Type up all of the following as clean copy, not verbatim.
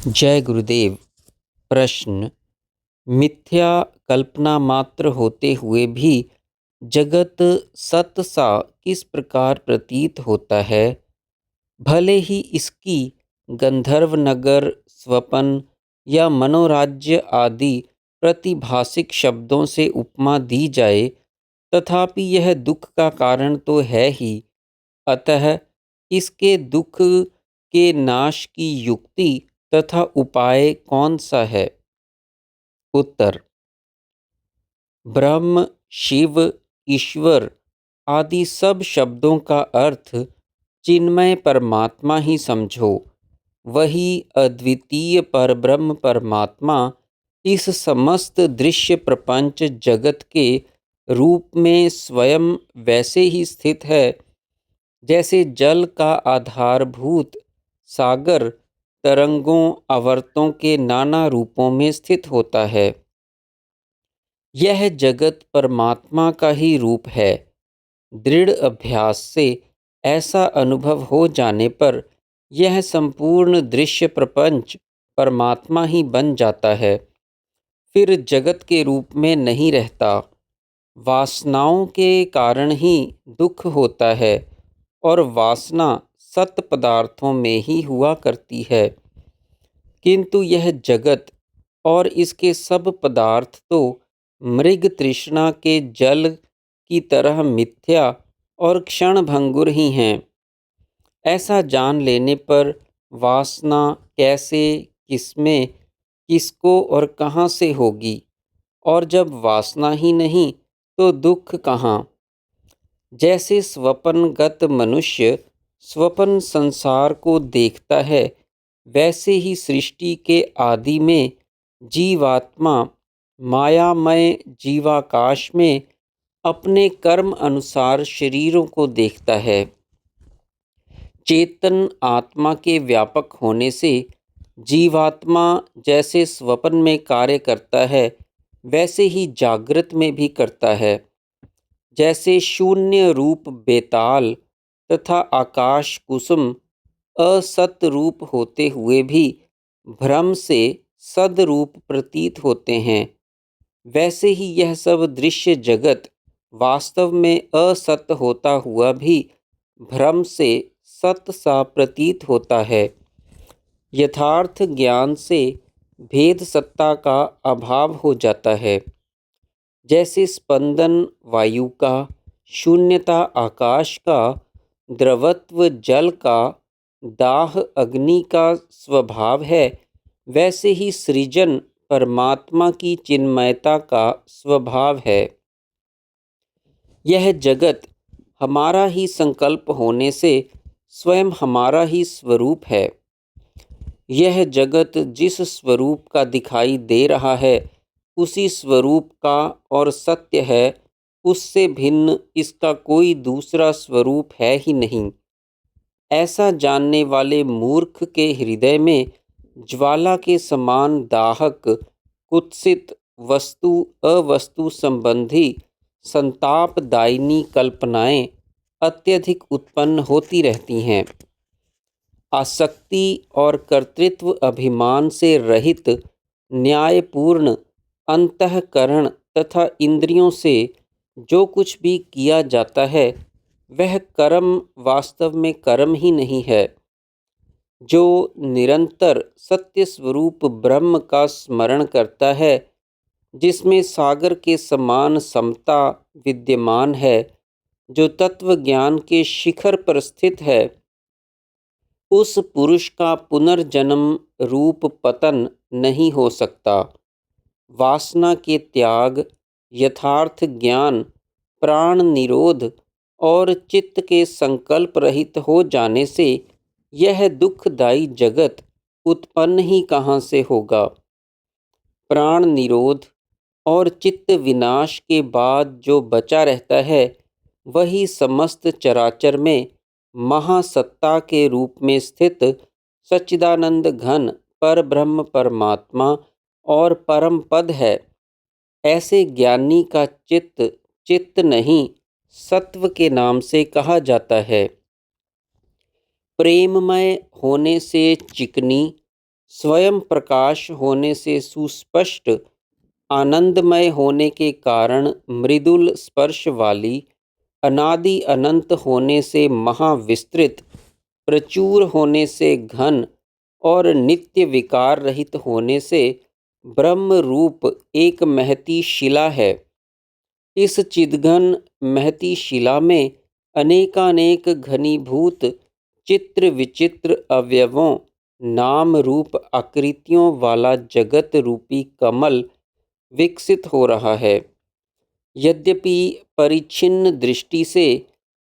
जय गुरुदेव। प्रश्न: मिथ्या कल्पना मात्र होते हुए भी जगत सत सा किस प्रकार प्रतीत होता है? भले ही इसकी गंधर्व नगर, स्वपन या मनोराज्य आदि प्रतिभासिक शब्दों से उपमा दी जाए, तथापि यह दुख का कारण तो है ही। अतः इसके दुख के नाश की युक्ति तथा उपाय कौन सा है? उत्तर: ब्रह्म, शिव, ईश्वर आदि सब शब्दों का अर्थ चिन्मय परमात्मा ही समझो। वही अद्वितीय परब्रह्म परमात्मा इस समस्त दृश्य प्रपंच जगत के रूप में स्वयं वैसे ही स्थित है जैसे जल का आधारभूत सागर तरंगों आवर्तों के नाना रूपों में स्थित होता है। यह जगत परमात्मा का ही रूप है। दृढ़ अभ्यास से ऐसा अनुभव हो जाने पर यह संपूर्ण दृश्य प्रपंच परमात्मा ही बन जाता है, फिर जगत के रूप में नहीं रहता। वासनाओं के कारण ही दुख होता है और वासना सत पदार्थों में ही हुआ करती है, किंतु यह जगत और इसके सब पदार्थ तो मृग तृष्णा के जल की तरह मिथ्या और क्षणभंगुर ही हैं। ऐसा जान लेने पर वासना कैसे, किसमें, किसको और कहाँ से होगी, और जब वासना ही नहीं तो दुख कहाँ? जैसे स्वपनगत मनुष्य स्वपन संसार को देखता है, वैसे ही सृष्टि के आदि में जीवात्मा मायामय जीवाकाश में अपने कर्म अनुसार शरीरों को देखता है। चेतन आत्मा के व्यापक होने से जीवात्मा जैसे स्वप्न में कार्य करता है, वैसे ही जागृत में भी करता है। जैसे शून्य रूप बेताल तथा आकाश कुसुम असत रूप होते हुए भी भ्रम से सदरूप प्रतीत होते हैं, वैसे ही यह सब दृश्य जगत वास्तव में असत होता हुआ भी भ्रम से सत सा प्रतीत होता है। यथार्थ ज्ञान से भेद सत्ता का अभाव हो जाता है। जैसे स्पंदन वायु का, शून्यता आकाश का, द्रवत्व जल का, दाह अग्नि का स्वभाव है, वैसे ही सृजन परमात्मा की चिन्मयता का स्वभाव है। यह जगत हमारा ही संकल्प होने से स्वयं हमारा ही स्वरूप है। यह जगत जिस स्वरूप का दिखाई दे रहा है, उसी स्वरूप का और सत्य है। उससे भिन्न इसका कोई दूसरा स्वरूप है ही नहीं। ऐसा जानने वाले मूर्ख के हृदय में ज्वाला के समान दाहक, कुत्सित, वस्तु अवस्तु संबंधी संतापदायिनी कल्पनाएं अत्यधिक उत्पन्न होती रहती हैं। आसक्ति और कर्तृत्व अभिमान से रहित न्यायपूर्ण अंतःकरण तथा इंद्रियों से जो कुछ भी किया जाता है, वह कर्म वास्तव में कर्म ही नहीं है। जो निरंतर सत्य स्वरूप ब्रह्म का स्मरण करता है, जिसमें सागर के समान समता विद्यमान है, जो तत्व ज्ञान के शिखर पर स्थित है, उस पुरुष का पुनर्जन्म रूप पतन नहीं हो सकता। वासना के त्याग, यथार्थ ज्ञान, प्राण निरोध और चित्त के संकल्प रहित हो जाने से यह दुखदायी जगत उत्पन्न ही कहाँ से होगा? प्राण निरोध और चित्त विनाश के बाद जो बचा रहता है, वही समस्त चराचर में महासत्ता के रूप में स्थित सच्चिदानंद घन पर ब्रह्म परमात्मा और परम पद है। ऐसे ज्ञानी का चित्त चित्त नहीं, सत्व के नाम से कहा जाता है। प्रेममय होने से चिकनी स्वयं प्रकाश होने से सुस्पष्ट आनंदमय होने के कारण मृदुल स्पर्श वाली, अनादि अनंत होने से महाविस्तृत, प्रचुर होने से घन और नित्य विकार रहित होने से ब्रह्म रूप एक महती शिला है। इस चिदघन महती शिला में अनेकानेक घनीभूत चित्र विचित्र अवयवों, नाम रूप आकृतियों वाला जगत रूपी कमल विकसित हो रहा है। यद्यपि परिच्छिन्न दृष्टि से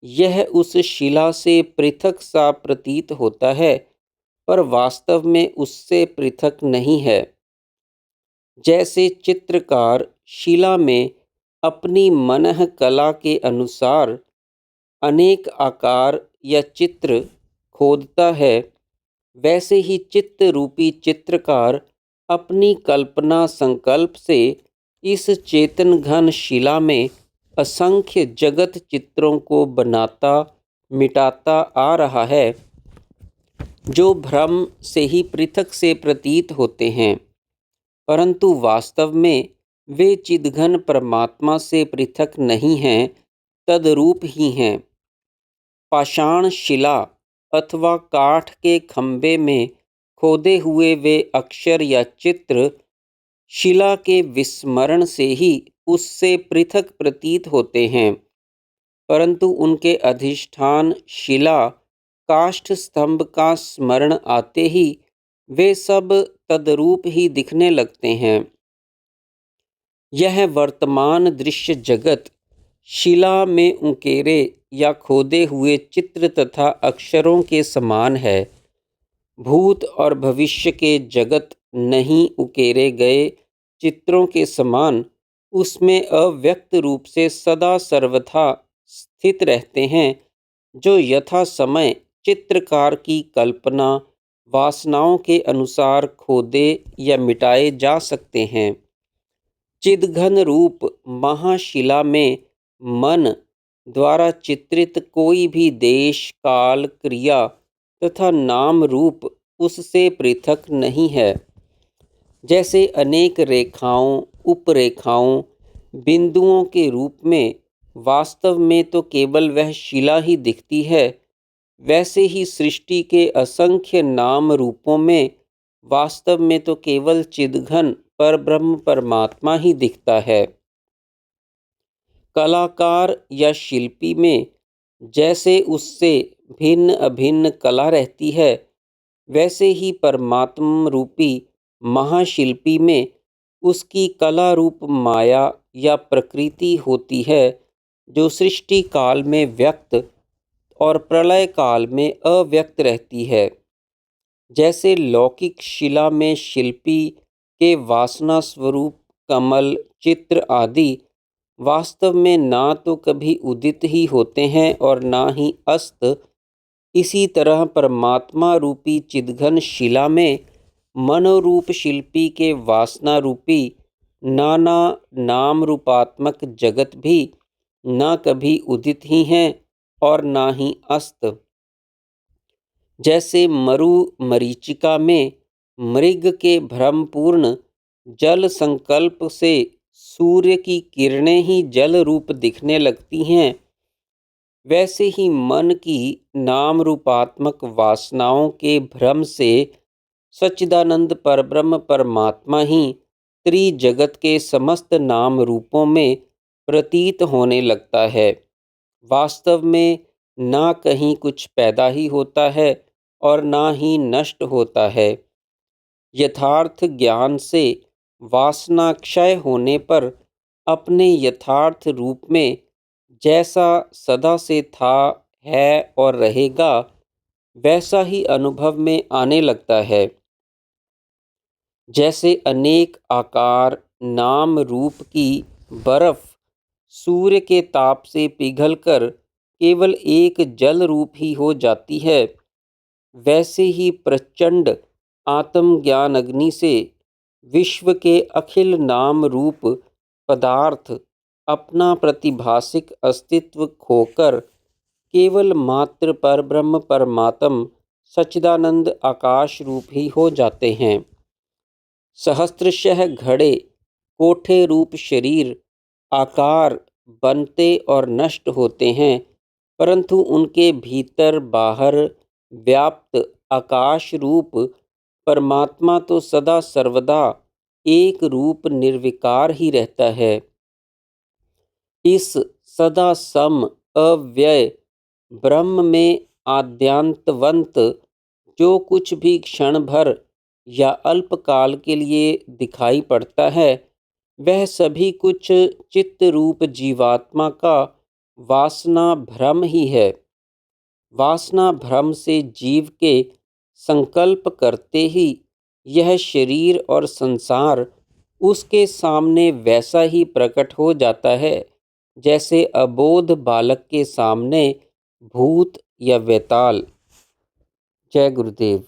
यह उस शिला से पृथक सा प्रतीत होता है, पर वास्तव में उससे पृथक नहीं है। जैसे चित्रकार शिला में अपनी मनः कला के अनुसार अनेक आकार या चित्र खोदता है, वैसे ही चित्त रूपी चित्रकार अपनी कल्पना संकल्प से इस चेतन घन शिला में असंख्य जगत चित्रों को बनाता मिटाता आ रहा है, जो भ्रम से ही पृथक से प्रतीत होते हैं, परंतु वास्तव में वे चिदघन परमात्मा से पृथक नहीं हैं, तद्रूप ही हैं। पाषाण शिला अथवा काठ के खंभे में खोदे हुए वे अक्षर या चित्र शिला के विस्मरण से ही उससे पृथक प्रतीत होते हैं, परंतु उनके अधिष्ठान शिला काष्ठ स्तंभ का स्मरण आते ही वे सब तद्रूप ही दिखने लगते हैं। यह वर्तमान दृश्य जगत शिला में उकेरे या खोदे हुए चित्र तथा अक्षरों के समान है। भूत और भविष्य के जगत नहीं उकेरे गए चित्रों के समान उसमें अव्यक्त रूप से सदा सर्वथा स्थित रहते हैं, जो यथा समय चित्रकार की कल्पना वासनाओं के अनुसार खोदे या मिटाए जा सकते हैं। चिदघन रूप महाशिला में मन द्वारा चित्रित कोई भी देश काल क्रिया तथा नाम रूप उससे पृथक नहीं है। जैसे अनेक रेखाओं उपरेखाओं बिंदुओं के रूप में वास्तव में तो केवल वह शिला ही दिखती है, वैसे ही सृष्टि के असंख्य नाम रूपों में वास्तव में तो केवल चिदघन पर ब्रह्म परमात्मा ही दिखता है। कलाकार या शिल्पी में जैसे उससे भिन्न अभिन्न कला रहती है, वैसे ही परमात्म रूपी महाशिल्पी में उसकी कला रूप माया या प्रकृति होती है, जो सृष्टि काल में व्यक्त और प्रलय काल में अव्यक्त रहती है। जैसे लौकिक शिला में शिल्पी के वासना स्वरूप कमल चित्र आदि वास्तव में ना तो कभी उदित ही होते हैं और ना ही अस्त, इसी तरह परमात्मा रूपी चिदघन शिला में मनोरूप शिल्पी के वासना रूपी नाना नाम रूपात्मक जगत भी ना कभी उदित ही हैं और ना ही अस्त। जैसे मरु मरीचिका में मृग के भ्रमपूर्ण जल संकल्प से सूर्य की किरणें ही जल रूप दिखने लगती हैं, वैसे ही मन की नाम रूपात्मक वासनाओं के भ्रम से सच्चिदानंद परब्रह्म परमात्मा ही त्रिजगत के समस्त नाम रूपों में प्रतीत होने लगता है। वास्तव में ना कहीं कुछ पैदा ही होता है और ना ही नष्ट होता है। यथार्थ ज्ञान से वासना क्षय होने पर अपने यथार्थ रूप में जैसा सदा से था है और रहेगा, वैसा ही अनुभव में आने लगता है। जैसे अनेक आकार नाम रूप की बर्फ सूर्य के ताप से पिघलकर केवल एक जल रूप ही हो जाती है, वैसे ही प्रचंड आत्मज्ञान अग्नि से विश्व के अखिल नाम रूप पदार्थ अपना प्रतिभासिक अस्तित्व खोकर केवल मात्र परब्रह्म परमात्म सच्चिदानंद आकाश रूप ही हो जाते हैं। सहस्त्रशः घड़े कोठे रूप शरीर आकार बनते और नष्ट होते हैं, परंतु उनके भीतर बाहर व्याप्त आकाश रूप परमात्मा तो सदा सर्वदा एक रूप निर्विकार ही रहता है। इस सदा सम अव्यय ब्रह्म में आद्यांतवंत जो कुछ भी क्षण भर या अल्पकाल के लिए दिखाई पड़ता है, वह सभी कुछ चित्त रूप जीवात्मा का वासना भ्रम ही है। वासना भ्रम से जीव के संकल्प करते ही यह शरीर और संसार उसके सामने वैसा ही प्रकट हो जाता है जैसे अबोध बालक के सामने भूत या वेताल। जय गुरुदेव।